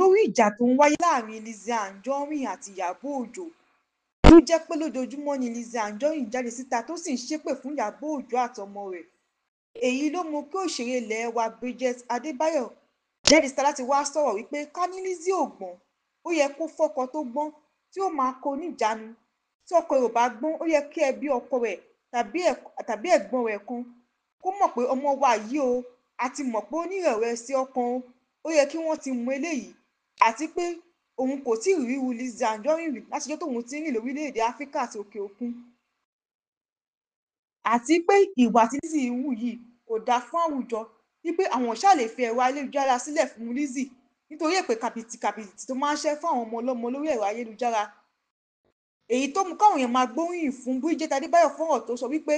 lórí ìjà tó ń wáyé láàrin Lizzy Anjorin àti Ìyábọ̀ Òjó ló jẹ́ pé lójoojúmọ́ ni Lizzy Anjorin jáde síta tó sì ń ṣépè fún Ìyábọ̀ Òjó àtọmọ rẹ̀. èyí ló mú kí òṣèré ilẹ̀ wa Bridget Adébáyọ̀ jáde síta láti wá sọ̀rọ̀ wípé ká ní Lizzy ò gbọ́n ó yẹ kó fọ́kọ tó gbọ́n tí ó máa kó níjàánu. tí ọkọ rẹ̀ ò bá gbọ́n ó yẹ kí ẹbí ọkọ rẹ̀ tàbí ẹ̀gbọ́n rẹ̀ kan kó mọ̀ pé ọmọ wa yìí o a ti mọ̀ pé ó ní ìrẹ̀wẹ̀sì ọkàn o, ó yẹ kí wọ́n ti mọ eléyìí. àti pé òun kò tí ì ríru Lizzy Anjorin rí láti ọjọ́ tóun ti ń rìn lórílẹ̀‐èdè Áfíríkà àti òkè òkun. àti pé ìwà tí Lizzy ń hù yìí kò dáa fún àwùjọ, wípé àwọn ṣáà lè fi ẹ̀rọ ayélujára sílẹ̀ fún Lizzy nítorí èpè kàbìtì tó máa ń ṣẹ́ fún àwọn ọmọ ọlọ́mọ lórí ẹ̀rọ ayélujára. èyí tó mú káwọn èèyàn máa gbóríyìn fún Bridget Adébáyọ̀ fún ọ̀rọ̀ tó sọ wípé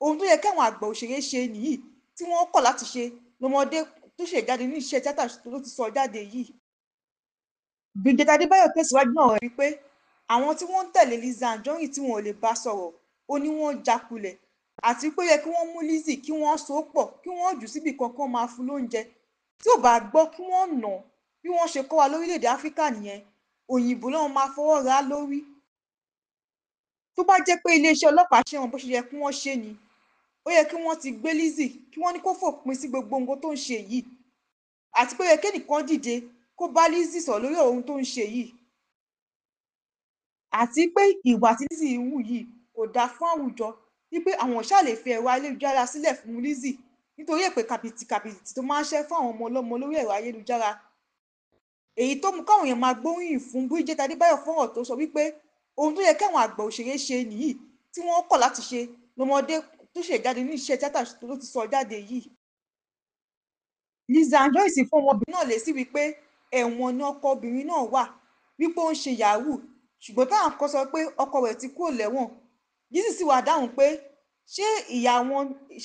ohun tó yẹ kí àwọn àgbà òṣèré ṣe nìyí tí wọ́n kọ̀ láti ṣe lọ́mọdé tó ṣe jáde ní iṣẹ́ tíátà tó ti sọ jáde yìí. Bridget Adébáyọ̀ tẹ̀síwájú náà rí pé àwọn tí wọ́n ń tẹ̀lé Lizzy Anjorin tí wọn ò lè bá sọ̀rọ̀ ó ní wọ́n jákulẹ̀, àti pé ó yẹ kí wọ́n mú Lizzy kí wọ́n so pọ̀ kí wọ́n jù síbì kankan máa fún lóúnjẹ, tí ò bá gbọ́ kí wọ́n nà bí wọ́n ṣe kọ́ wa lórílẹ̀‐èdè Áfíríkà nìyẹn, òyìnbó náà máa fọwọ́ ra lórí. tó bá jẹ́ pé iléeṣẹ́ ọlọ́pàá ṣe wọn bó ṣe yẹ kí wọ́n ṣe ni, ó yẹ kí wọ́n ti gbé Lizzy kí wọ́n ní kó fòpin sí gbogbo nǹkan tó ń ṣe yìí, àti pé ó yẹ kẹ́nìkan dìde kó bá Lizzy sọ̀rọ̀ lórí ohun tó ń ṣe yìí. àti pé ìwà tí Lizzy ń hù yìí kò dáa fún àwùjọ, wípé àwọn ṣáà lè fi ẹ̀rọ ayélujára sílẹ̀ fún Lizzy nítorí èpè kàbìtì tó máa ń ṣẹ́ fún àwọn ọmọ ọlọ́mọ lórí ẹ̀rọ ayélujára. èyí tó mú káwọn èèyàn máa gbóríyìn fún Bridget Adébáyọ̀ fún ọ̀rọ̀ tó sọ wípé ohun tó yẹ kí àwọn àgbà òṣèré ṣe nìyí tí wọ́n kọ̀ láti ṣe lọ́mọdé tó ṣe jáde ní iṣẹ́ tíátà tó ti sọ jáde yìí. Lizzy Anjorin sì fún ọmọbìnrin náà lésì wípé ẹ̀wọ̀n ni ọkọ obìnrin náà wà, wípé ó ń ṣe yahoo, ṣùgbọ́n táwọn kan sọ pé ọkọ rẹ̀ ti kúrò lẹ́wọ̀n. Lizzy sì wá dáhùn pé ṣé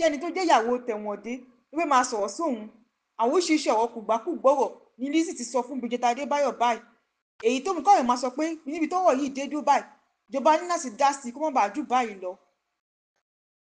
ẹni tó jẹ́ ìyàwó tẹ̀wọ̀n dé ló fẹ́ máa sọ̀rọ̀ sóun. àwọn oríṣiríṣi ọ̀rọ̀ kùgbákùgbọ̀rọ̀ ni Lizzy ti sọ fún Bridget Adébáyọ̀ báyìí, èyí tó mú káwọn èèyàn máa sọ pé níbi tọ́rọ̀ yìí dé dúró báyìí ìjọba ní láti dá sí i kó má bàa jù báyìí lọ.